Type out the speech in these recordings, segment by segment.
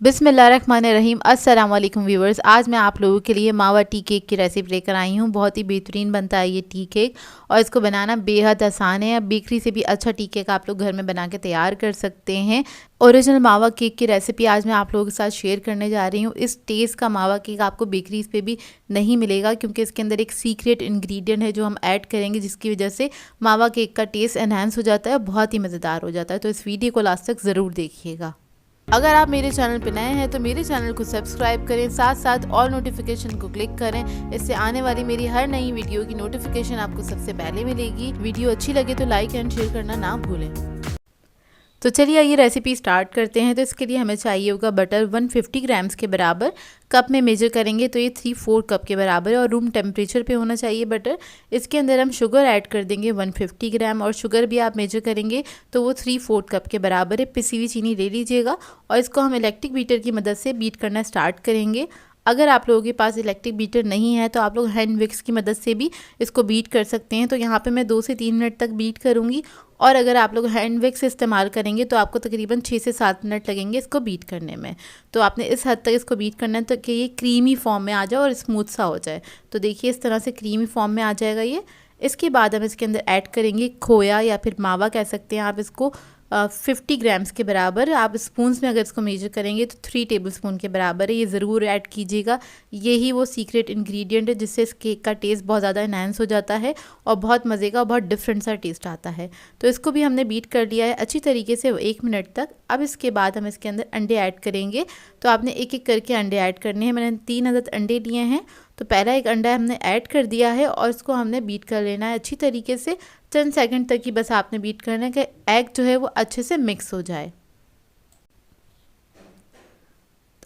बिस्मिल्लाहिर्रहमानिर्रहीम। अस्सलाम वालेकुम व्यूवर्स। आज मैं आप लोगों के लिए मावा टी केक की रेसिपी लेकर आई हूँ। बहुत ही बेहतरीन बनता है ये टी केक और इसको बनाना बेहद आसान है। अब बेकरी से भी अच्छा टी केक आप लोग घर में बना के तैयार कर सकते हैं। ओरिजिनल मावा केक की रेसिपी आज मैं आप लोगों के साथ शेयर करने जा रही हूँ। इस टेस्ट का मावा केक आपको बेकरीज पे भी नहीं मिलेगा, क्योंकि इसके अंदर एक सीक्रेट इंग्रेडिएंट है जो हम ऐड करेंगे, जिसकी वजह से मावा केक का टेस्ट एनहांस हो जाता है, बहुत ही मज़ेदार हो जाता है। तो इस वीडियो को लास्ट तक ज़रूर देखिएगा। अगर आप मेरे चैनल पर नए हैं तो मेरे चैनल को सब्सक्राइब करें, साथ साथ ऑल नोटिफिकेशन को क्लिक करें। इससे आने वाली मेरी हर नई वीडियो की नोटिफिकेशन आपको सबसे पहले मिलेगी। वीडियो अच्छी लगे तो लाइक एंड शेयर करना ना भूलें। तो चलिए आइए रेसिपी स्टार्ट करते हैं। तो इसके लिए हमें चाहिए होगा बटर 150 ग्राम्स के बराबर। कप में मेजर करेंगे तो ये 3/4 कप के बराबर है और रूम टेम्परेचर पे होना चाहिए बटर। इसके अंदर हम शुगर ऐड कर देंगे 150 ग्राम, और शुगर भी आप मेजर करेंगे तो वो 3/4 कप के बराबर है। पिसी हुई चीनी ले लीजिएगा और इसको हम इलेक्ट्रिक बीटर की मदद से बीट करना स्टार्ट करेंगे। अगर आप लोगों के पास इलेक्ट्रिक बीटर नहीं है तो आप लोग हैंड विक्स की मदद से भी इसको बीट कर सकते हैं। तो यहाँ पे मैं 2 से 3 मिनट तक बीट करूँगी, और अगर आप लोग हैंड विक्स इस्तेमाल करेंगे तो आपको तकरीबन 6 से 7 मिनट लगेंगे इसको बीट करने में। तो आपने इस हद तक इसको बीट करना है तो कि ये क्रीमी फॉर्म में आ जाए और स्मूथ सा हो जाए। तो देखिए इस तरह से क्रीमी फॉर्म में आ जाएगा ये। इसके बाद हम इसके अंदर ऐड करेंगे खोया, या फिर मावा कह सकते हैं आप इसको। 50 ग्राम्स के बराबर, आप स्पून्स में अगर इसको मेजर करेंगे तो 3 टेबल स्पून के बराबर है। ये ज़रूर ऐड कीजिएगा, यही वो सीक्रेट इंग्रेडिएंट है जिससे इस केक का टेस्ट बहुत ज़्यादा एनहांस हो जाता है और बहुत मज़े का और बहुत डिफरेंट सा टेस्ट आता है। तो इसको भी हमने बीट कर लिया है अच्छी तरीके से 1 मिनट तक। अब इसके बाद हम इसके अंदर अंडे ऐड करेंगे। तो आपने एक एक करके अंडे ऐड करने हैं। मैंने 3 अदद अंडे लिए हैं। तो पहला एक अंडा हमने ऐड कर दिया है और इसको हमने बीट कर लेना है अच्छी तरीके से। 10 सेकंड तक ही बस आपने बीट करना है कि एग जो है वो अच्छे से मिक्स हो जाए।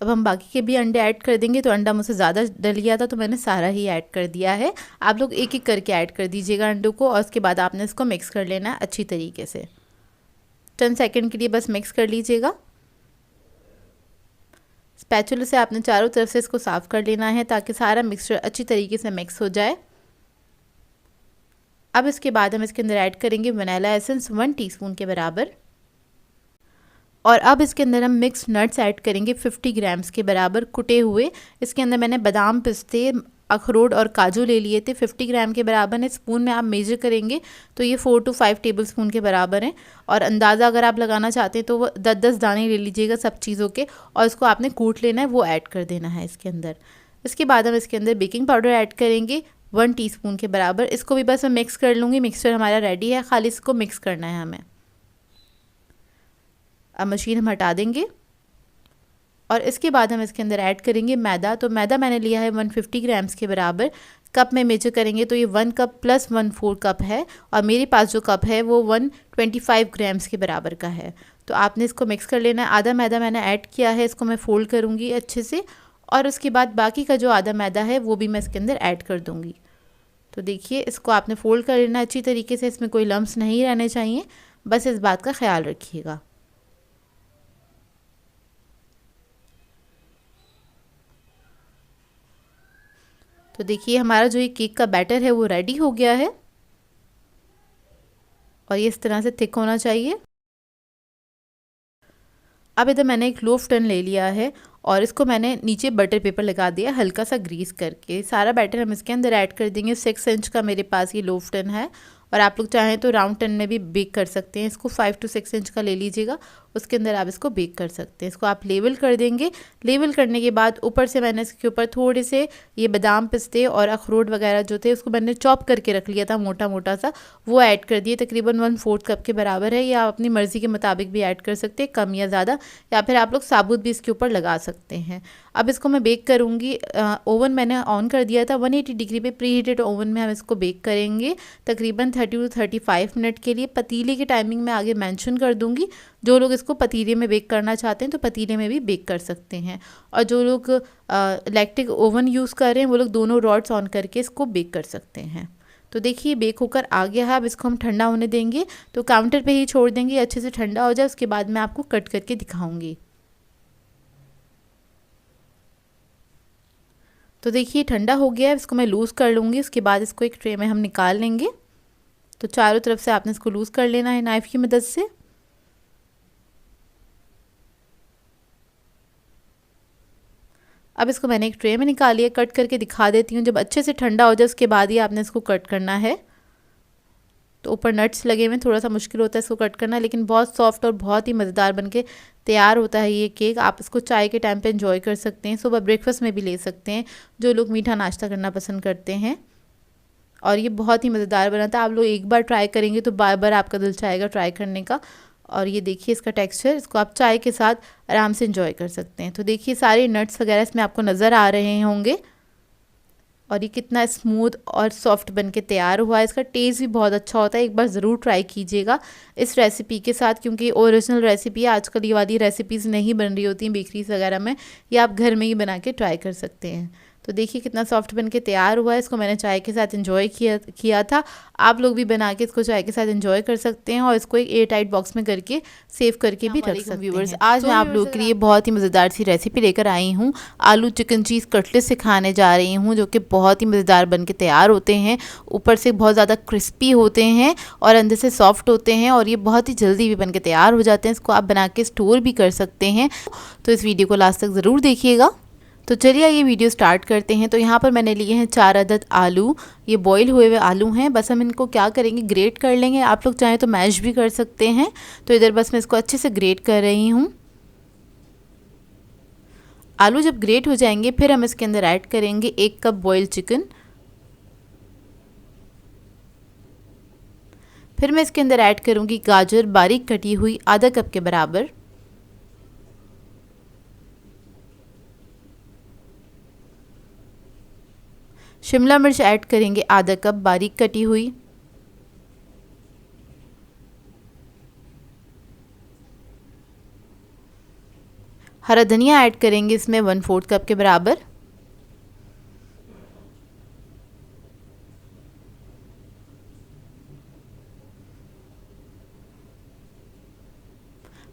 अब हम बाकी के भी अंडे ऐड कर देंगे। तो अंडा मुझसे ज़्यादा डल गया था तो मैंने सारा ही ऐड कर दिया है। आप लोग एक एक करके ऐड कर दीजिएगा अंडों को, और उसके बाद आपने इसको मिक्स कर लेना है अच्छी तरीके से। 10 सेकंड के लिए बस मिक्स कर लीजिएगा। स्पैचुला से आपने चारों तरफ से इसको साफ़ कर लेना है ताकि सारा मिक्सचर अच्छी तरीके से मिक्स हो जाए। अब इसके बाद हम इसके अंदर ऐड करेंगे वनीला एसेंस 1 टीस्पून के बराबर, और अब इसके अंदर हम मिक्स नट्स ऐड करेंगे 50 ग्राम्स के बराबर कुटे हुए। इसके अंदर मैंने बादाम, पिस्ते, अखरोट और काजू ले लिए थे। 50 ग्राम के बराबर है। स्पून में आप मेजर करेंगे तो ये 4 to 5 टेबल स्पून के बराबर हैं। और अंदाज़ा अगर आप लगाना चाहते हैं तो वो 10-10 दाने ले लीजिएगा सब चीज़ों के, और इसको आपने कूट लेना है, वो ऐड कर देना है इसके अंदर। इसके बाद हम इसके अंदर बेकिंग पाउडर ऐड करेंगे 1 टीस्पून के बराबर। इसको भी बस मैं मिक्स कर लूँगी। मिक्सचर हमारा रेडी है, खाली इसको मिक्स करना है हमें। अब मशीन हम हटा देंगे और इसके बाद हम इसके अंदर ऐड करेंगे मैदा। तो मैदा मैंने लिया है 150 ग्राम्स के बराबर। कप में मेजर करेंगे तो ये 1 कप प्लस 1/4 कप है, और मेरे पास जो कप है वो 125 ग्राम्स के बराबर का है। तो आपने इसको मिक्स कर लेना है। आधा मैदा मैंने ऐड किया है, इसको मैं फोल्ड करूँगी अच्छे से, और उसके बाद बाकी का जो आधा मैदा है वो भी मैं इसके अंदर ऐड कर दूँगी। तो देखिए इसको आपने फोल्ड कर लेना अच्छी तरीके से, इसमें कोई लम्स नहीं रहने चाहिए, बस इस बात का ख्याल रखिएगा। तो देखिए हमारा जो ये केक का बैटर है वो रेडी हो गया है, और ये इस तरह से थिक होना चाहिए। अब इधर मैंने एक लोफ टन ले लिया है और इसको मैंने नीचे बटर पेपर लगा दिया हल्का सा ग्रीस करके। सारा बैटर हम इसके अंदर ऐड कर देंगे। 6 इंच का मेरे पास ये लोफ टन है, और आप लोग चाहें तो राउंड टन में भी बेक कर सकते हैं। इसको 5 to 6 इंच का ले लीजिएगा, उसके अंदर आप इसको बेक कर सकते हैं। इसको आप लेवल कर देंगे। लेवल करने के बाद ऊपर से मैंने इसके ऊपर थोड़े से ये बादाम, पिस्ते और अखरोट वगैरह जो थे उसको मैंने चॉप करके रख लिया था मोटा मोटा सा, वो ऐड कर दिए। तकरीबन 1/4 कप के बराबर है। या आप अपनी मर्ज़ी के मुताबिक भी ऐड कर सकते हैं, कम या ज़्यादा, या फिर आप लोग साबुत भी इसके ऊपर लगा सकते हैं। अब इसको मैं बेक करूँगी। ओवन मैंने ऑन कर दिया था 180 डिग्री पे। प्री हीटेड ओवन में हम इसको बेक करेंगे तकरीबन 30 to 35 मिनट के लिए। पतीले की टाइमिंग मैं आगे मेंशन कर दूंगी। जो लोग इसको पतीले में बेक करना चाहते हैं तो पतीले में भी बेक कर सकते हैं, और जो लोग इलेक्ट्रिक ओवन यूज़ कर रहे हैं वो लोग दोनों रॉड्स ऑन करके इसको बेक कर सकते हैं। तो देखिए बेक होकर आ गया है। अब इसको हम ठंडा होने देंगे, तो काउंटर पे ही छोड़ देंगे अच्छे से ठंडा हो जाए। उसके बाद मैं आपको कट करके दिखाऊंगी। तो देखिए ठंडा हो गया है, इसको मैं लूज़ कर लूँगी। उसके बाद इसको एक ट्रे में हम निकाल लेंगे। तो चारों तरफ से आपने इसको लूज़ कर लेना है नाइफ़ की मदद से। अब इसको मैंने एक ट्रे में निकाल लिया, कट करके दिखा देती हूँ। जब अच्छे से ठंडा हो जाए उसके बाद ही आपने इसको कट करना है। तो ऊपर नट्स लगे हुए, थोड़ा सा मुश्किल होता है इसको कट करना, लेकिन बहुत सॉफ्ट और बहुत ही मज़ेदार बनके तैयार होता है ये केक। आप इसको चाय के टाइम पे एंजॉय कर सकते हैं, सुबह ब्रेकफास्ट में भी ले सकते हैं, जो लोग मीठा नाश्ता करना पसंद करते हैं। और ये बहुत ही मज़ेदार बना था। आप लोग एक बार ट्राई करेंगे तो बार बार आपका दिल चाहेगा ट्राई करने का। और ये देखिए इसका टेक्सचर, इसको आप चाय के साथ आराम से एंजॉय कर सकते हैं। तो देखिए सारे नट्स वगैरह इसमें आपको नज़र आ रहे होंगे और ये कितना स्मूथ और सॉफ्ट बनके तैयार हुआ है। इसका टेस्ट भी बहुत अच्छा होता है, एक बार ज़रूर ट्राई कीजिएगा इस रेसिपी के साथ, क्योंकि ओरिजिनल रेसिपी है। आजकल ये वाली रेसिपीज़ नहीं बन रही होती बेकरीज वगैरह में, ये आप घर में ही बना के ट्राई कर सकते हैं। तो देखिए कितना सॉफ्ट बनके तैयार हुआ है। इसको मैंने चाय के साथ एंजॉय किया था। आप लोग भी बना के इसको चाय के साथ एंजॉय कर सकते हैं और इसको एक एयर टाइट बॉक्स में करके सेव करके भी रख सकते हैं। आज मैं आप लोगों के लिए बहुत ही मज़ेदार सी रेसिपी लेकर आई हूँ। आलू चिकन चीज़ कटलेट सिखाने जा रही हूँ, जो कि बहुत ही मज़ेदार बनके तैयार होते हैं। ऊपर से बहुत ज़्यादा क्रिस्पी होते हैं और अंदर से सॉफ्ट होते हैं और ये बहुत ही जल्दी भी बनके तैयार हो जाते हैं। इसको आप बना के स्टोर भी कर सकते हैं। तो इस वीडियो को लास्ट तक ज़रूर देखिएगा। तो चलिए ये वीडियो स्टार्ट करते हैं। तो यहाँ पर मैंने लिए हैं 4 अदद आलू। ये बॉईल हुए हुए आलू हैं। बस हम इनको क्या करेंगे, ग्रेट कर लेंगे। आप लोग चाहें तो मैश भी कर सकते हैं। तो इधर बस मैं इसको अच्छे से ग्रेट कर रही हूँ। आलू जब ग्रेट हो जाएंगे फिर हम इसके अंदर ऐड करेंगे 1 कप बॉइल्ड चिकन। फिर मैं इसके अंदर ऐड करूँगी गाजर बारीक कटी हुई आधा कप के बराबर। शिमला मिर्च ऐड करेंगे आधा कप बारीक कटी हुई। हरा धनिया ऐड करेंगे इसमें 1/4 कप के बराबर।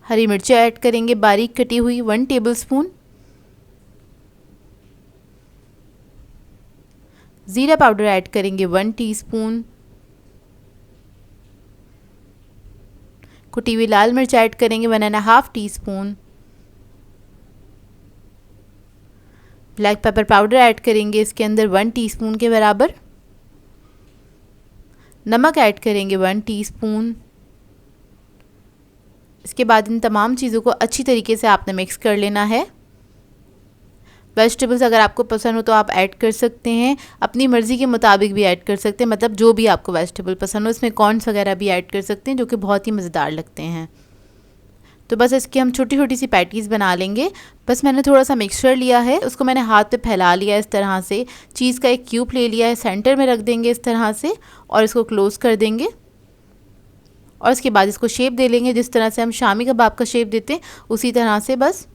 हरी मिर्ची ऐड करेंगे बारीक कटी हुई 1 टेबलस्पून। ज़ीरा पाउडर ऐड करेंगे 1 टीस्पून। कुटी हुई लाल मिर्च ऐड करेंगे 1.5 teaspoon. Black pepper powder add करेंगे इसके अंदर 1 टीस्पून के बराबर। नमक ऐड करेंगे 1 टीस्पून। इसके बाद इन तमाम चीज़ों को अच्छी तरीके से आपने मिक्स कर लेना है। वेजिटेबल्स अगर आपको पसंद हो तो आप ऐड कर सकते हैं, अपनी मर्ज़ी के मुताबिक भी ऐड कर सकते हैं, मतलब जो भी आपको वेजिटेबल पसंद हो। इसमें कॉर्न्स वगैरह भी ऐड कर सकते हैं, जो कि बहुत ही मज़ेदार लगते हैं। तो बस इसकी हम छोटी छोटी सी पैटीज़ बना लेंगे। बस मैंने थोड़ा सा मिक्सचर लिया है, उसको मैंने हाथ पे फैला लिया इस तरह से। चीज़ का एक क्यूब ले लिया है, सेंटर में रख देंगे इस तरह से और इसको क्लोज़ कर देंगे। और इसके बाद इसको शेप दे लेंगे, जिस तरह से हम शामी कबाब का शेप देते हैं उसी तरह से बस।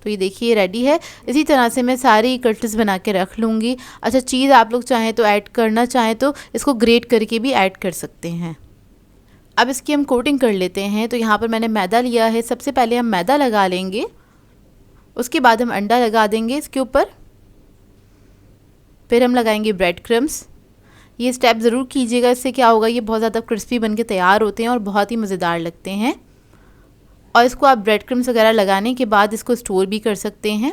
तो ये देखिए रेडी है। इसी तरह से मैं सारी कटलेट्स बना के रख लूँगी। अच्छा, चीज़ आप लोग चाहें तो ऐड करना चाहें तो इसको ग्रेट करके भी ऐड कर सकते हैं। अब इसकी हम कोटिंग कर लेते हैं। तो यहाँ पर मैंने मैदा लिया है। सबसे पहले हम मैदा लगा लेंगे, उसके बाद हम अंडा लगा देंगे इसके ऊपर। फिर हम लगाएंगे ब्रेड क्रम्स। ये स्टेप ज़रूर कीजिएगा, इससे क्या होगा, ये बहुत ज़्यादा क्रिस्पी बनके तैयार होते हैं और बहुत ही मज़ेदार लगते हैं। और इसको आप ब्रेड क्रम्स वगैरह लगाने के बाद इसको स्टोर भी कर सकते हैं।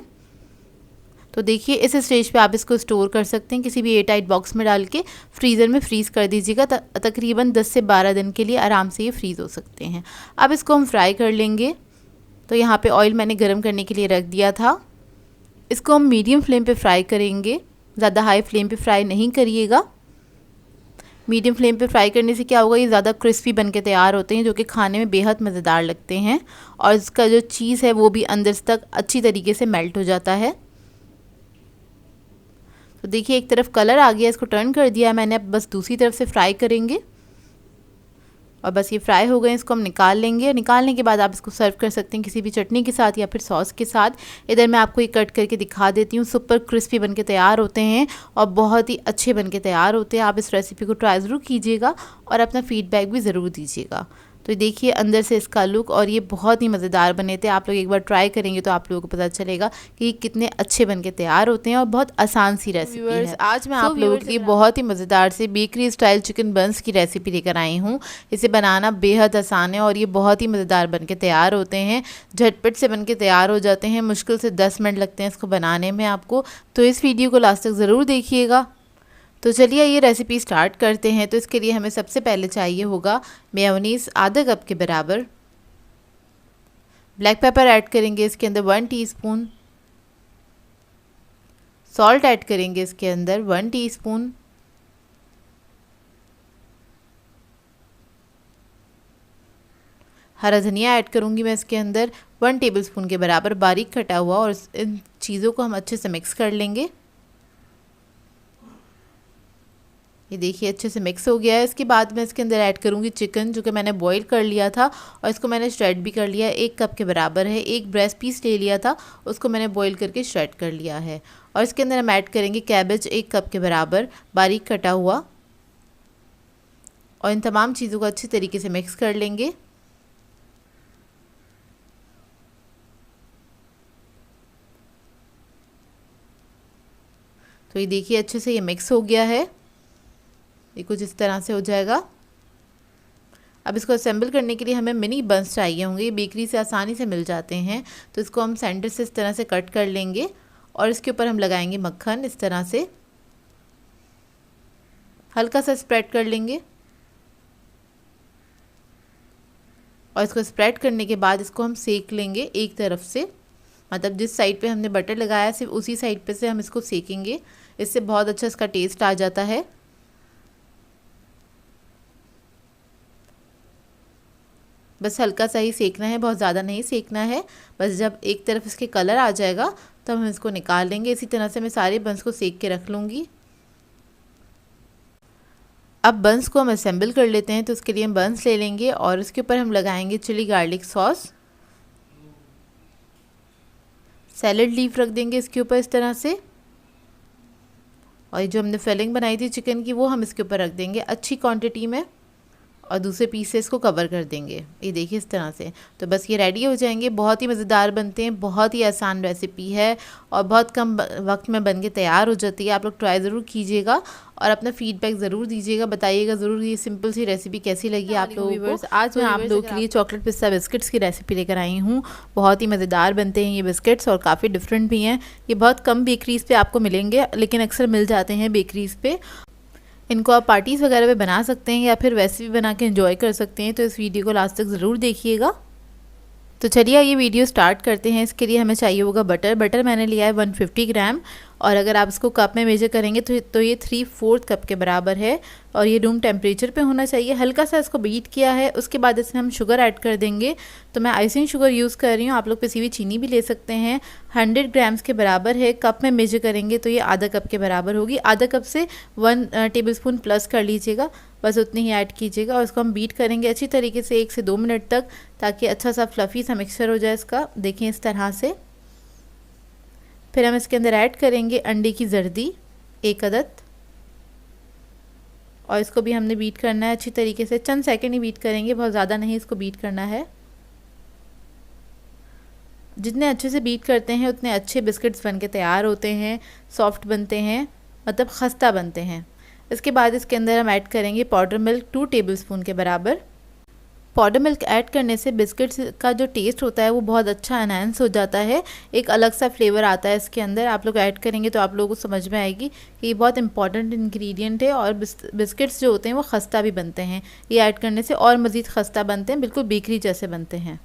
तो देखिए इस स्टेज पे आप इसको स्टोर कर सकते हैं, किसी भी एयर टाइट बॉक्स में डाल के फ्रीज़र में फ्रीज़ कर दीजिएगा। तकरीबन 10 से 12 दिन के लिए आराम से ये फ्रीज़ हो सकते हैं। अब इसको हम फ्राई कर लेंगे। तो यहाँ पे ऑयल मैंने गर्म करने के लिए रख दिया था। इसको हम मीडियम फ्लेम पे फ्राई करेंगे, ज़्यादा हाई फ्लेम पे फ्राई नहीं करिएगा। मीडियम फ्लेम पे फ्राई करने से क्या होगा, ये ज़्यादा क्रिस्पी बनके तैयार होते हैं, जो कि खाने में बेहद मज़ेदार लगते हैं। और इसका जो चीज़ है वो भी अंदर तक अच्छी तरीके से मेल्ट हो जाता है। तो देखिए एक तरफ कलर आ गया, इसको टर्न कर दिया मैंने। अब बस दूसरी तरफ से फ्राई करेंगे और बस ये फ्राई हो गए, इसको हम निकाल लेंगे। निकालने के बाद आप इसको सर्व कर सकते हैं किसी भी चटनी के साथ या फिर सॉस के साथ। इधर मैं आपको ये कट करके दिखा देती हूँ। सुपर क्रिस्पी बनके तैयार होते हैं और बहुत ही अच्छे बनके तैयार होते हैं। आप इस रेसिपी को ट्राई ज़रूर कीजिएगा और अपना फीडबैक भी ज़रूर दीजिएगा। तो देखिए अंदर से इसका लुक, और ये बहुत ही मज़ेदार बने थे। आप लोग एक बार ट्राई करेंगे तो आप लोगों को पता चलेगा कि ये कितने अच्छे बनके तैयार होते हैं और बहुत आसान सी रेसिपी है। आज मैं आप लोगों के लिए बहुत ही मज़ेदार से बेकरी स्टाइल चिकन बंस की रेसिपी लेकर आई हूँ। इसे बनाना बेहद आसान है और ये बहुत ही मज़ेदार बनके तैयार होते हैं। झटपट से बनके तैयार हो जाते हैं। मुश्किल से 10 मिनट लगते हैं इसको बनाने में आपको। तो इस वीडियो को लास्ट तक ज़रूर देखिएगा। तो चलिए ये रेसिपी स्टार्ट करते हैं। तो इसके लिए हमें सबसे पहले चाहिए होगा मेयोनीज़ आधा कप के बराबर। ब्लैक पेपर ऐड करेंगे इसके अंदर 1 टीस्पून। सॉल्ट ऐड करेंगे इसके अंदर 1 टीस्पून। हरा धनिया ऐड करूँगी मैं इसके अंदर 1 टेबलस्पून के बराबर बारीक कटा हुआ, और इन चीज़ों को हम अच्छे से मिक्स कर लेंगे। ये देखिए अच्छे से मिक्स हो गया है। इसके बाद मैं इसके अंदर ऐड करूँगी चिकन, जो कि मैंने बॉईल कर लिया था और इसको मैंने श्रेड भी कर लिया है। 1 कप के बराबर है। एक ब्रेस्ट पीस ले लिया था, उसको मैंने बॉईल करके श्रेड कर लिया है। और इसके अंदर हम ऐड करेंगे कैबेज 1 कप के बराबर बारीक कटा हुआ, और इन तमाम चीज़ों को अच्छी तरीके से मिक्स कर लेंगे। तो ये देखिए अच्छे से ये मिक्स हो गया है। ये कुछ इस तरह से हो जाएगा। अब इसको असेंबल करने के लिए हमें मिनी बंस चाहिए होंगे। ये बेकरी से आसानी से मिल जाते हैं। तो इसको हम सेंटर से इस तरह से कट कर लेंगे और इसके ऊपर हम लगाएंगे मक्खन इस तरह से हल्का सा स्प्रेड कर लेंगे। और इसको स्प्रेड करने के बाद इसको हम सेक लेंगे एक तरफ से, मतलब जिस साइड पे हमने बटर लगाया सिर्फ उसी साइड पे से हम इसको सेकेंगे। इससे बहुत अच्छा इसका टेस्ट आ जाता है। बस हल्का सा ही सेकना है, बहुत ज़्यादा नहीं सेकना है। बस जब एक तरफ इसके कलर आ जाएगा तब हम इसको निकाल लेंगे। इसी तरह से मैं सारे बंस को सेक के रख लूँगी। अब बंस को हम असेंबल कर लेते हैं। तो उसके लिए हम बंस ले लेंगे और उसके ऊपर हम लगाएंगे chilli garlic sauce. Salad leaf रख देंगे इसके ऊपर इस तरह से, और जो हमने फिलिंग बनाई थी चिकन की वो हम इसके ऊपर रख देंगे अच्छी क्वांटिटी में, और दूसरे पीस से इसको कवर कर देंगे। ये देखिए इस तरह से। तो बस ये रेडी हो जाएंगे। बहुत ही मज़ेदार बनते हैं, बहुत ही आसान रेसिपी है और बहुत कम वक्त में बन के तैयार हो जाती है। आप लोग ट्राई ज़रूर कीजिएगा और अपना फीडबैक ज़रूर दीजिएगा, बताइएगा ज़रूर ये सिंपल सी रेसिपी कैसी लगी आप लोगों को। आज मैं आप लोगों के लिए चॉकलेट पिस्ता बिस्किट्स की रेसिपी लेकर आई हूँ। बहुत ही मज़ेदार बनते हैं ये बिस्किट्स और काफ़ी डिफरेंट भी हैं। ये बहुत कम बेकरीज़ पे आपको मिलेंगे, लेकिन अक्सर मिल जाते हैं बेकरीज़ पे। इनको आप पार्टीज़ वगैरह पे बना सकते हैं या फिर वैसे भी बना के एंजॉय कर सकते हैं। तो इस वीडियो को लास्ट तक ज़रूर देखिएगा। तो चलिए ये वीडियो स्टार्ट करते हैं। इसके लिए हमें चाहिए होगा बटर मैंने लिया है 150 ग्राम, और अगर आप इसको कप में मेजर करेंगे तो ये 3/4 कप के बराबर है, और ये रूम टेम्परेचर पे होना चाहिए। हल्का सा इसको बीट किया है। उसके बाद इसमें हम शुगर ऐड कर देंगे। तो मैं आइसिंग शुगर यूज़ कर रही हूँ, आप लोग पिसी हुई चीनी भी ले सकते हैं। 100 ग्राम्स के बराबर है। कप में मेजर करेंगे तो ये आधा कप के बराबर होगी। आधा कप से 1 टेबलस्पून प्लस कर लीजिएगा, बस उतनी ही ऐड कीजिएगा। और इसको हम बीट करेंगे अच्छी तरीके से 1 से 2 मिनट तक, ताकि अच्छा सा फ्लफ़ी सा मिक्सचर हो जाए इसका। देखिए इस तरह से। फिर हम इसके अंदर ऐड करेंगे अंडे की जर्दी 1 अदद, और इसको भी हमने बीट करना है अच्छी तरीके से। चंद सेकंड ही बीट करेंगे, बहुत ज़्यादा नहीं इसको बीट करना है। जितने अच्छे से बीट करते हैं उतने अच्छे बिस्किट्स बन के तैयार होते हैं, सॉफ्ट बनते हैं, मतलब खस्ता बनते हैं। इसके बाद इसके अंदर हम ऐड करेंगे पाउडर मिल्क 2 टेबलस्पून के बराबर। पाउडर मिल्क ऐड करने से बिस्किट्स का जो टेस्ट होता है वो बहुत अच्छा एनहांस हो जाता है। एक अलग सा फ्लेवर आता है इसके अंदर। आप लोग ऐड करेंगे तो आप लोगों को समझ में आएगी कि ये बहुत इंपॉर्टेंट इंग्रेडिएंट है, और बिस्किट्स जो होते हैं वो खस्ता भी बनते हैं। ये ऐड करने से और मज़ीद खस्ता बनते हैं, बिल्कुल बेकरी जैसे बनते हैं।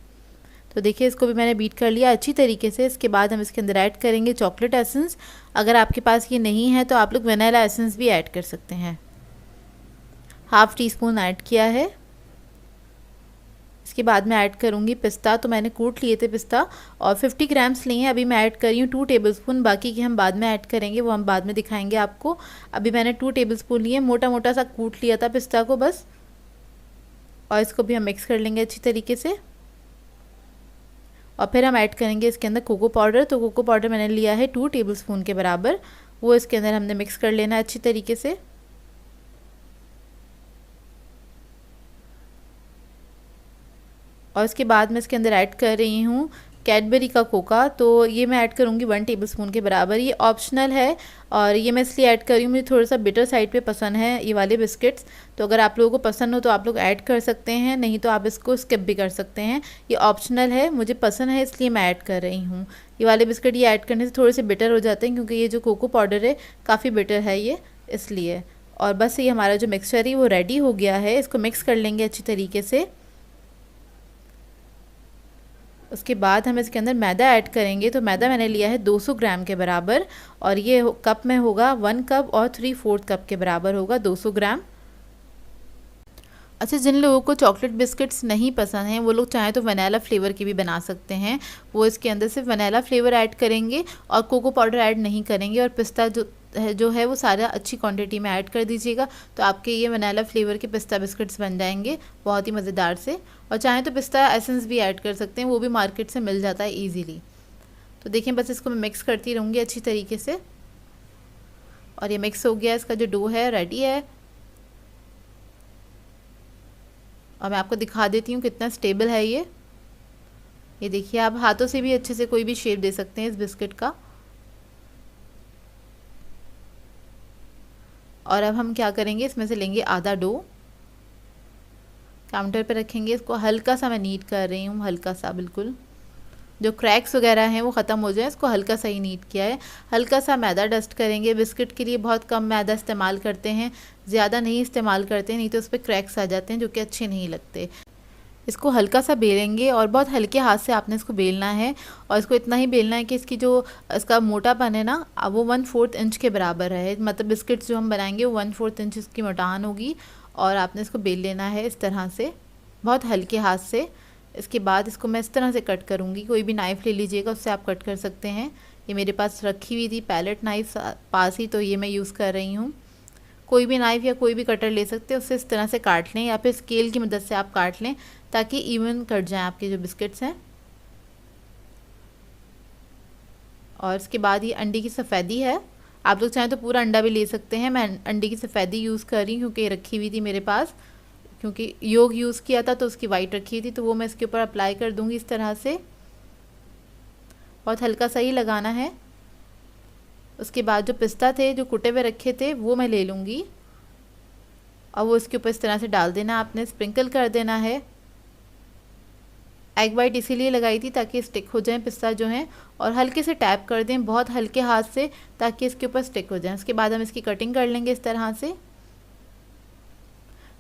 तो देखिए इसको भी मैंने बीट कर लिया अच्छी तरीके से। इसके बाद हम इसके अंदर ऐड करेंगे चॉकलेट एसेंस। अगर आपके पास ये नहीं है तो आप लोग वनीला एसेंस भी ऐड कर सकते हैं। 1/2 टीस्पून ऐड किया है। इसके बाद मैं ऐड करूँगी पिस्ता। तो मैंने कूट लिए थे पिस्ता, और 50 ग्राम्स लिए हैं। अभी मैं ऐड कर रही हूँ 2 टेबलस्पून। बाकी की हम बाद में ऐड करेंगे, वो हम बाद में दिखाएंगे आपको। अभी मैंने 2 टेबलस्पून लिए, मोटा मोटा सा कूट लिया था पिस्ता को बस। और इसको भी हम मिक्स कर लेंगे अच्छी तरीके से। और फिर हम ऐड करेंगे इसके अंदर कोको पाउडर। तो कोको पाउडर मैंने लिया है 2 टेबलस्पून के बराबर, वो इसके अंदर हमने मिक्स कर लेना है अच्छी तरीके से। और इसके बाद मैं इसके अंदर ऐड कर रही हूँ कैडबरी का कोका। तो ये मैं ऐड करूँगी 1 टेबलस्पून के बराबर। ये ऑप्शनल है और ये मैं इसलिए ऐड कर रही हूँ, मुझे थोड़ा सा बिटर साइड पे पसंद है ये वाले बिस्किट्स। तो अगर आप लोगों को पसंद हो तो आप लोग ऐड कर सकते हैं, नहीं तो आप इसको स्किप भी कर सकते हैं। ये ऑप्शनल है, मुझे पसंद है इसलिए मैं ऐड कर रही हूँ। ये वाले बिस्किट ये ऐड करने से थोड़े से बिटर हो जाते हैं क्योंकि ये जो कोको पाउडर है काफ़ी बिटर है ये, इसलिए। और बस ये हमारा जो मिक्सचर है वो रेडी हो गया है। इसको मिक्स कर लेंगे अच्छी तरीके से। उसके बाद हम इसके अंदर मैदा ऐड करेंगे। तो मैदा मैंने लिया है 200 ग्राम के बराबर और ये कप में होगा 1 कप और 3/4 कप के बराबर होगा 200 ग्राम। अच्छा, जिन लोगों को चॉकलेट बिस्किट्स नहीं पसंद हैं वो लोग चाहें तो वनीला फ्लेवर की भी बना सकते हैं। वो इसके अंदर सिर्फ वनीला फ्लेवर ऐड करेंगे और कोको पाउडर ऐड नहीं करेंगे। और पिस्ता जो है वो सारा अच्छी क्वांटिटी में ऐड कर दीजिएगा, तो आपके ये वनीला फ्लेवर के पिस्ता बिस्किट्स बन जाएंगे बहुत ही मज़ेदार से। और चाहें तो पिस्ता एसेंस भी ऐड कर सकते हैं, वो भी मार्केट से मिल जाता है ईजीली। तो देखिए बस इसको मैं मिक्स करती रहूँगी अच्छी तरीके से। और ये मिक्स हो गया, इसका जो डो है रेडी है। और मैं आपको दिखा देती हूँ कितना स्टेबल है ये देखिए, आप हाथों से भी अच्छे से कोई भी शेप दे सकते हैं इस बिस्किट का। और अब हम क्या करेंगे, इसमें से लेंगे आधा डो, काउंटर पे रखेंगे। इसको हल्का सा मैं नीट कर रही हूँ, हल्का सा, बिल्कुल जो क्रैक्स वगैरह हैं वो ख़त्म हो जाए, इसको हल्का सा ही नीट किया है। हल्का सा मैदा डस्ट करेंगे। बिस्किट के लिए बहुत कम मैदा इस्तेमाल करते हैं, ज़्यादा नहीं इस्तेमाल करते, नहीं तो उस पर क्रैक्स आ जाते हैं जो कि अच्छे नहीं लगते। इसको हल्का सा बेलेंगे और बहुत हल्के हाथ से आपने इसको बेलना है। और इसको इतना ही बेलना है कि इसका मोटापन है ना वो 1/4 इंच के बराबर है। मतलब बिस्किट्स जो हम बनाएंगे वो 1/4 इंच इसकी मोटान होगी। और आपने इसको बेल लेना है इस तरह से, बहुत हल्के हाथ से। इसके बाद इसको मैं इस तरह से कट करूँगी। कोई भी नाइफ़ ले लीजिएगा, उससे आप कट कर सकते हैं। ये मेरे पास रखी हुई थी पैलेट नाइफ पास ही, तो ये मैं यूज़ कर रही हूँ। कोई भी नाइफ़ या कोई भी कटर ले सकते हैं, उससे इस तरह से काट लें या फिर स्केल की मदद से आप काट लें ताकि इवन कट जाएं आपके जो बिस्किट्स हैं। और इसके बाद ये अंडे की सफ़ेदी है, आप लोग चाहें तो पूरा अंडा भी ले सकते हैं। मैं अंडे की सफ़ेदी यूज़ कर रही हूँ क्योंकि ये रखी हुई थी मेरे पास, क्योंकि योग यूज़ किया था तो उसकी वाइट रखी थी, तो वो मैं इसके ऊपर अप्लाई कर दूँगी इस तरह से। बहुत हल्का सा ही लगाना है। उसके बाद जो पिस्ता थे जो कुटे हुए रखे थे वो मैं ले लूँगी और वो इसके ऊपर इस तरह से डाल देना, आपने स्प्रिंकल कर देना है। एग वाइट इसीलिए लगाई थी ताकि स्टिक हो जाए पिस्ता जो है, और हल्के से टैप कर दें बहुत हल्के हाथ से ताकि इसके ऊपर स्टिक हो जाए। उसके बाद हम इसकी कटिंग कर लेंगे इस तरह से।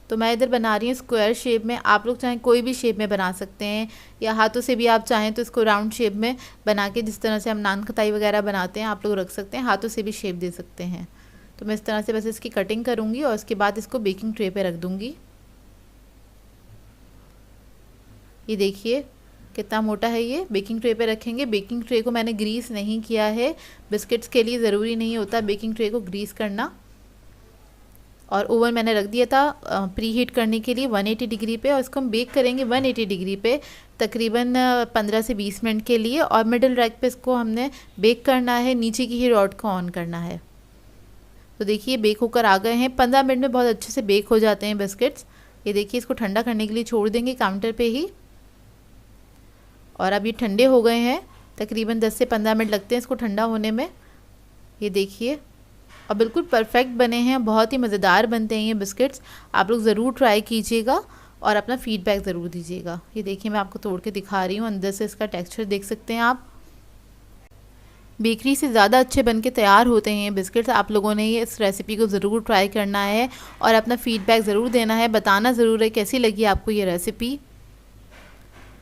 तो मैं इधर बना रही हूँ स्क्वायर शेप में, आप लोग चाहें कोई भी शेप में बना सकते हैं, या हाथों से भी आप चाहें तो इसको राउंड शेप में बना के, जिस तरह से हम नान खताई वगैरह बनाते हैं आप लोग रख सकते हैं, हाथों से भी शेप दे सकते हैं। तो मैं इस तरह से बस इसकी कटिंग करूँगी और उसके बाद इसको बेकिंग ट्रे पे रख दूँगी। ये देखिए कितना मोटा है, ये बेकिंग ट्रे पे रखेंगे। बेकिंग ट्रे को मैंने ग्रीस नहीं किया है, बिस्किट्स के लिए ज़रूरी नहीं होता बेकिंग ट्रे को ग्रीस करना। और ओवन मैंने रख दिया था प्री हीट करने के लिए 180 डिग्री पे, और इसको हम बेक करेंगे 180 डिग्री पे तकरीबन 15 से 20 मिनट के लिए। और मिडिल रैक पे इसको हमने बेक करना है, नीचे की ही रॉड को ऑन करना है। तो देखिए बेक होकर आ गए हैं, 15 मिनट में बहुत अच्छे से बेक हो जाते हैं बिस्किट्स। ये देखिए इसको ठंडा करने के लिए छोड़ देंगे काउंटर पे ही। और अब ये ठंडे हो गए हैं, तकरीबन 10 से 15 मिनट लगते हैं इसको ठंडा होने में। ये देखिए और बिल्कुल परफेक्ट बने हैं, बहुत ही मज़ेदार बनते हैं ये बिस्किट्स। आप लोग ज़रूर ट्राई कीजिएगा और अपना फीडबैक ज़रूर दीजिएगा। ये देखिए मैं आपको तोड़ के दिखा रही हूँ, अंदर से इसका टेक्सचर देख सकते हैं आप। बेकरी से ज़्यादा अच्छे बन के तैयार होते हैं ये बिस्किट्स। आप लोगों ने ये इस रेसिपी को ज़रूर ट्राई करना है और अपना फीडबैक ज़रूर देना है, बताना ज़रूर है कैसी लगी आपको ये रेसिपी।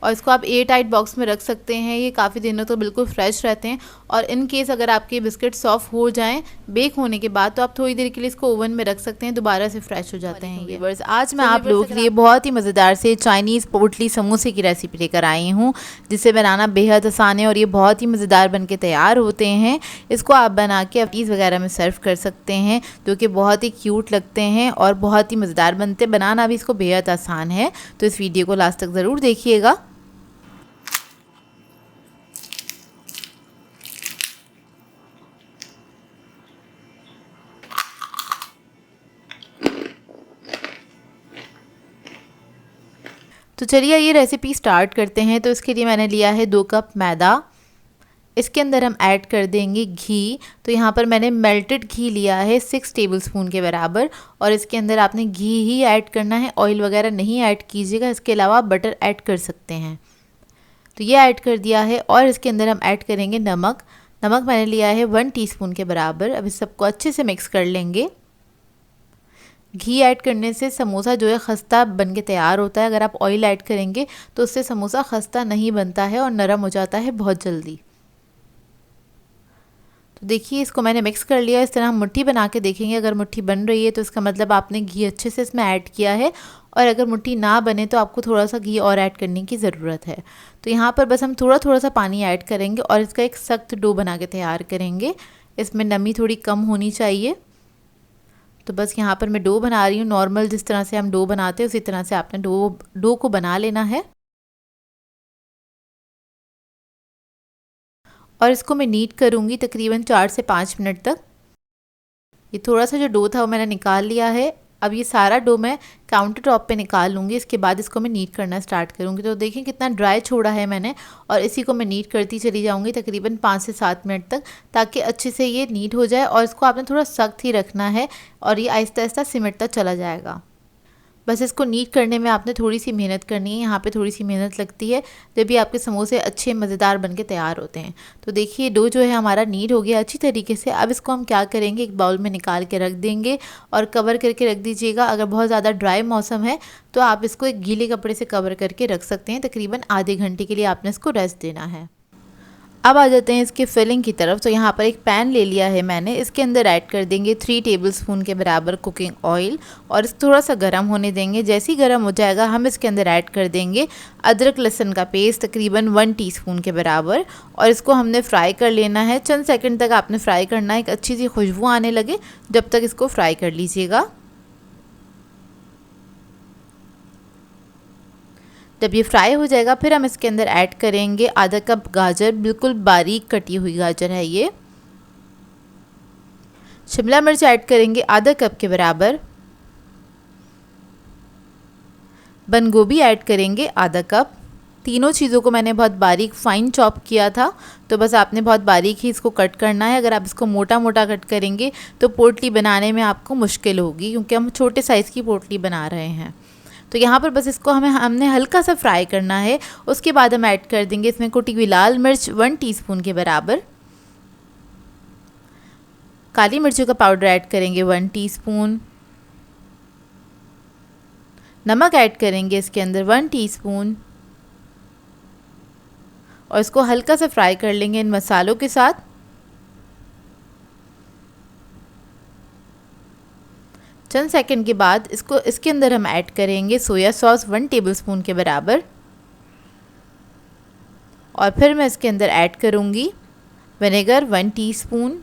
और इसको आप एयर टाइट बॉक्स में रख सकते हैं, ये काफ़ी दिनों तो बिल्कुल फ्रेश रहते हैं। और इन केस अगर आपके बिस्किट सॉफ्ट हो जाएं बेक होने के बाद, तो आप थोड़ी देर के लिए इसको ओवन में रख सकते हैं, दोबारा से फ्रेश हो जाते हैं ये। आज मैं आप लोगों के लिए बहुत ही मज़ेदार से चाइनीज़ पोटली समोसे की रेसिपी लेकर आई हूँ, जिसे बनाना बेहद आसान है और ये बहुत ही मज़ेदार बन के तैयार होते हैं। इसको आप बना के अपीज़ वगैरह में सर्व कर सकते हैं, जो कि बहुत ही क्यूट लगते हैं और बहुत ही मज़ेदार बनते। बनाना भी इसको बेहद आसान है, तो इस वीडियो को लास्ट तक ज़रूर देखिएगा। तो चलिए ये रेसिपी स्टार्ट करते हैं। तो इसके लिए मैंने लिया है 2 कप मैदा। इसके अंदर हम ऐड कर देंगे घी। तो यहाँ पर मैंने मेल्टेड घी लिया है 6 टेबलस्पून के बराबर, और इसके अंदर आपने घी ही ऐड करना है, ऑयल वगैरह नहीं ऐड कीजिएगा। इसके अलावा बटर ऐड कर सकते हैं। तो ये ऐड कर दिया है, और इसके अंदर हम ऐड करेंगे नमक। नमक मैंने लिया है 1 टीस्पून के बराबर। अब इस सबको अच्छे से मिक्स कर लेंगे। घी ऐड करने से समोसा जो है खस्ता बन के तैयार होता है। अगर आप ऑयल ऐड करेंगे तो उससे समोसा खस्ता नहीं बनता है और नरम हो जाता है बहुत जल्दी। तो देखिए इसको मैंने मिक्स कर लिया। इस तरह हम मुट्ठी बना के देखेंगे। अगर मुट्ठी बन रही है तो इसका मतलब आपने घी अच्छे से इसमें ऐड किया है, और अगर मुट्ठी ना बने तो आपको थोड़ा सा घी और ऐड करने की ज़रूरत है। तो यहाँ पर बस हम थोड़ा थोड़ा सा पानी ऐड करेंगे और इसका एक सख्त डो बना के तैयार करेंगे। इसमें नमी थोड़ी कम होनी चाहिए। तो बस यहाँ पर मैं डो बना रही हूँ। नॉर्मल जिस तरह से हम डो बनाते हैं उसी तरह से आपने डो को बना लेना है। और इसको मैं नीट करूँगी तकरीबन 4 से 5 मिनट तक। ये थोड़ा सा जो डो था वो मैंने निकाल लिया है। अब ये सारा डो मैं काउंटर टॉप पे निकाल लूँगी। इसके बाद इसको मैं नीट करना स्टार्ट करूँगी। तो देखिए कितना ड्राई छोड़ा है मैंने, और इसी को मैं नीट करती चली जाऊँगी तकरीबन 5 से 7 मिनट तक, ताकि अच्छे से ये नीट हो जाए। और इसको आपने थोड़ा सख्त ही रखना है, और ये आहिस्ता आहिस्ता सिमटता चला जाएगा। बस इसको नीट करने में आपने थोड़ी सी मेहनत करनी है। यहाँ पे थोड़ी सी मेहनत लगती है जब भी आपके समोसे अच्छे मज़ेदार बन के तैयार होते हैं। तो देखिए डो जो है हमारा नीट हो गया अच्छी तरीके से। अब इसको हम क्या करेंगे, एक बाउल में निकाल के रख देंगे और कवर करके रख दीजिएगा। अगर बहुत ज़्यादा ड्राई मौसम है तो आप इसको एक गीले कपड़े से कवर करके रख सकते हैं। तकरीबन आधे घंटे के लिए आपने इसको रेस्ट देना है। अब आ जाते हैं इसके फिलिंग की तरफ। तो यहाँ पर एक पैन ले लिया है मैंने। इसके अंदर ऐड कर देंगे 3 टेबलस्पून के बराबर कुकिंग ऑयल, और इस थोड़ा सा गर्म होने देंगे। जैसे ही गर्म हो जाएगा हम इसके अंदर ऐड कर देंगे अदरक लहसुन का पेस्ट तकरीबन 1 टीस्पून के बराबर, और इसको हमने फ्राई कर लेना है। चंद सेकंड तक आपने फ्राई करना है, एक अच्छी सी खुशबू आने लगे जब तक इसको फ्राई कर लीजिएगा। जब ये फ्राई हो जाएगा फिर हम इसके अंदर ऐड करेंगे आधा कप गाजर। बिल्कुल बारीक कटी हुई गाजर है ये। शिमला मिर्च ऐड करेंगे आधा कप के बराबर। बंद गोभी ऐड करेंगे आधा कप। तीनों चीज़ों को मैंने बहुत बारीक फाइन चॉप किया था, तो बस आपने बहुत बारीक ही इसको कट करना है। अगर आप इसको मोटा मोटा कट करेंगे तो पोटली बनाने में आपको मुश्किल होगी, क्योंकि हम छोटे साइज़ की पोटली बना रहे हैं। तो यहाँ पर बस इसको हमने हल्का सा फ्राई करना है। उसके बाद हम ऐड कर देंगे इसमें कुटी हुई लाल मिर्च 1 टीस्पून के बराबर। काली मिर्चों का पाउडर ऐड करेंगे 1 टीस्पून। नमक ऐड करेंगे इसके अंदर 1 टीस्पून, और इसको हल्का सा फ्राई कर लेंगे इन मसालों के साथ। चंद सेकंड के बाद इसके अंदर हम ऐड करेंगे सोया सॉस 1 टेबलस्पून के बराबर, और फिर मैं इसके अंदर ऐड करूँगी vinegar 1 teaspoon.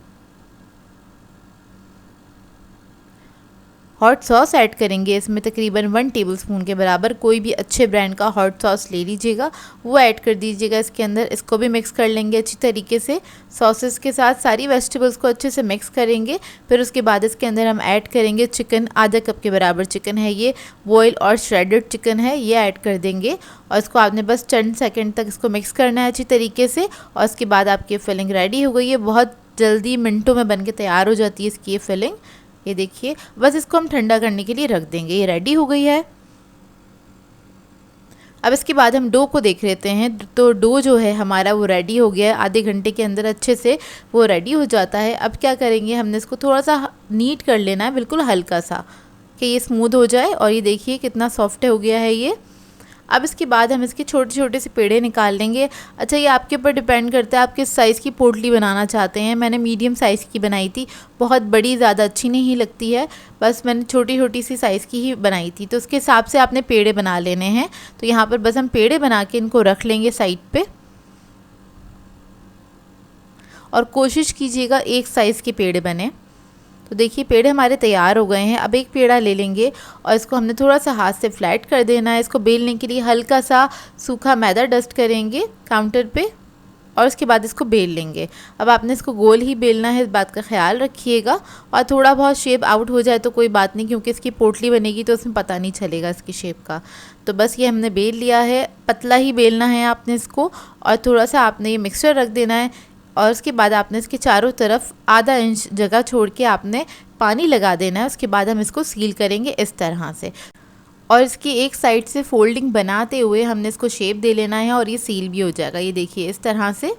Hot sauce add करेंगे इसमें तकरीबन 1 टेबलस्पून के बराबर। कोई भी अच्छे ब्रांड का हॉट सॉस ले लीजिएगा, वो ऐड कर दीजिएगा इसके अंदर। इसको भी मिक्स कर लेंगे अच्छी तरीके से। सॉसेस के साथ सारी वेजिटेबल्स को अच्छे से मिक्स करेंगे। फिर उसके बाद इसके अंदर हम ऐड करेंगे चिकन। आधा कप के बराबर चिकन है ये, बॉयल और श्रेडेड चिकन है, ये ऐड कर देंगे। और इसको आपने बस चंद सेकेंड तक इसको मिक्स करना है अच्छी तरीके से, और इसके बाद आपकी फिलिंग रेडी हो गई है। बहुत जल्दी मिनटों में बन के तैयार हो जाती है इसकी ये फिलिंग। ये देखिए बस इसको हम ठंडा करने के लिए रख देंगे। ये रेडी हो गई है। अब इसके बाद हम डो को देख लेते हैं। तो डो जो है हमारा वो रेडी हो गया है। आधे घंटे के अंदर अच्छे से वो रेडी हो जाता है। अब क्या करेंगे, हमने इसको थोड़ा सा नीट कर लेना है, बिल्कुल हल्का सा, कि ये स्मूथ हो जाए। और ये देखिए कितना सॉफ्ट हो गया है ये। अब इसके बाद हम इसके छोटे छोटे से पेड़े निकाल लेंगे। अच्छा, ये आपके ऊपर डिपेंड करता है आप किस साइज़ की पोटली बनाना चाहते हैं। मैंने मीडियम साइज़ की बनाई थी, बहुत बड़ी ज़्यादा अच्छी नहीं लगती है, बस मैंने छोटी छोटी सी साइज़ की ही बनाई थी। तो उसके हिसाब से आपने पेड़े बना लेने हैं। तो यहाँ पर बस हम पेड़े बना के इनको रख लेंगे साइड पे, और कोशिश कीजिएगा एक साइज़ के पेड़े बने। तो देखिए पेड़े हमारे तैयार हो गए हैं। अब एक पेड़ा ले लेंगे और इसको हमने थोड़ा सा हाथ से फ्लैट कर देना है। इसको बेलने के लिए हल्का सा सूखा मैदा डस्ट करेंगे काउंटर पे। और उसके बाद इसको बेल लेंगे। अब आपने इसको गोल ही बेलना है, इस बात का ख्याल रखिएगा। और थोड़ा बहुत शेप आउट हो जाए तो कोई बात नहीं, क्योंकि इसकी पोटली बनेगी तो उसमें पता नहीं चलेगा इसकी शेप का। तो बस ये हमने बेल लिया है, पतला ही बेलना है आपने इसको। और थोड़ा सा आपने ये मिक्सचर रख देना है और उसके बाद आपने इसके चारों तरफ आधा इंच जगह छोड़ के आपने पानी लगा देना है। उसके बाद हम इसको सील करेंगे इस तरह से, और इसकी एक साइड से फोल्डिंग बनाते हुए हमने इसको शेप दे लेना है और ये सील भी हो जाएगा। ये देखिए इस तरह से।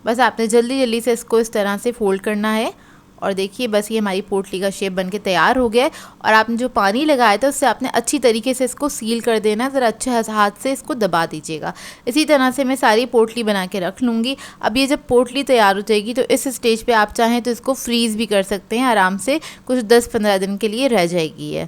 बस आपने जल्दी जल्दी से इसको इस तरह से फोल्ड करना है और देखिए बस ये हमारी पोटली का शेप बनके तैयार हो गया है। और आपने जो पानी लगाया था उससे आपने अच्छी तरीके से इसको सील कर देना है, ज़रा अच्छे हाथ से इसको दबा दीजिएगा। इसी तरह से मैं सारी पोटली बना के रख लूँगी। अब ये जब पोटली तैयार हो जाएगी तो इस स्टेज पे आप चाहें तो इसको फ्रीज़ भी कर सकते हैं आराम से, कुछ 10-15 दिन के लिए रह जाएगी ये।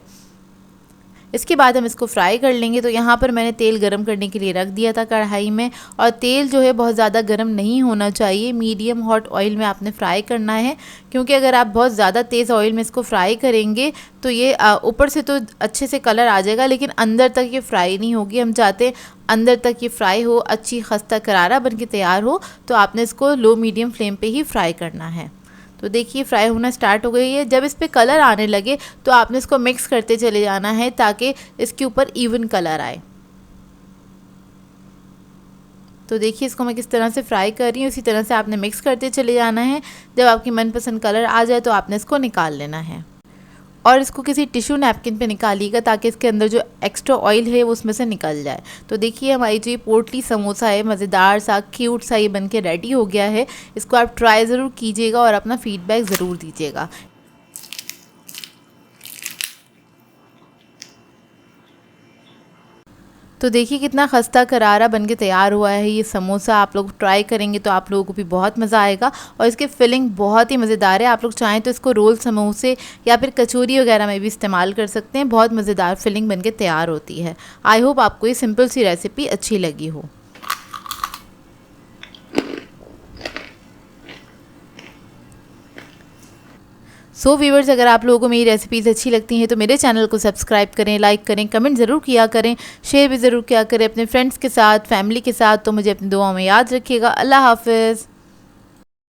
इसके बाद हम इसको फ्राई कर लेंगे। तो यहाँ पर मैंने तेल गरम करने के लिए रख दिया था कढ़ाई में, और तेल जो है बहुत ज़्यादा गरम नहीं होना चाहिए, मीडियम हॉट ऑयल में आपने फ्राई करना है। क्योंकि अगर आप बहुत ज़्यादा तेज़ ऑयल में इसको फ्राई करेंगे तो ये ऊपर से तो अच्छे से कलर आ जाएगा लेकिन अंदर तक ये फ्राई नहीं होगी। हम चाहते हैं अंदर तक ये फ्राई हो, अच्छी खस्ता करारा बन के तैयार हो। तो आपने इसको लो मीडियम फ्लेम पर ही फ्राई करना है। तो देखिए फ्राई होना स्टार्ट हो गई है। जब इस पे कलर आने लगे तो आपने इसको मिक्स करते चले जाना है ताकि इसके ऊपर इवन कलर आए। तो देखिए इसको मैं किस तरह से फ्राई कर रही हूँ, इसी तरह से आपने मिक्स करते चले जाना है। जब आपकी मनपसंद कलर आ जाए तो आपने इसको निकाल लेना है और इसको किसी टिश्यू नैपकिन पे निकालिएगा ताकि इसके अंदर जो एक्स्ट्रा ऑयल है वो उसमें से निकल जाए। तो देखिए हमारी जो ये पोटली समोसा है, मज़ेदार सा क्यूट सा ये बनके रेडी हो गया है। इसको आप ट्राई ज़रूर कीजिएगा और अपना फीडबैक ज़रूर दीजिएगा। तो देखिए कितना खस्ता करारा बनके तैयार हुआ है ये समोसा। आप लोग ट्राई करेंगे तो आप लोगों को भी बहुत मज़ा आएगा और इसकी फिलिंग बहुत ही मज़ेदार है। आप लोग चाहें तो इसको रोल, समोसे या फिर कचौरी वगैरह में भी इस्तेमाल कर सकते हैं। बहुत मज़ेदार फिलिंग बनके तैयार होती है। आई होप आपको ये सिंपल सी रेसिपी अच्छी लगी हो। सो व्यूअर्स, अगर आप लोगों को मेरी रेसिपीज़ अच्छी लगती हैं तो मेरे चैनल को सब्सक्राइब करें, लाइक करें, कमेंट ज़रूर किया करें, शेयर भी ज़रूर किया करें अपने फ्रेंड्स के साथ, फैमिली के साथ। तो मुझे अपनी दुआओं में याद रखिएगा। अल्लाह हाफ़िज़।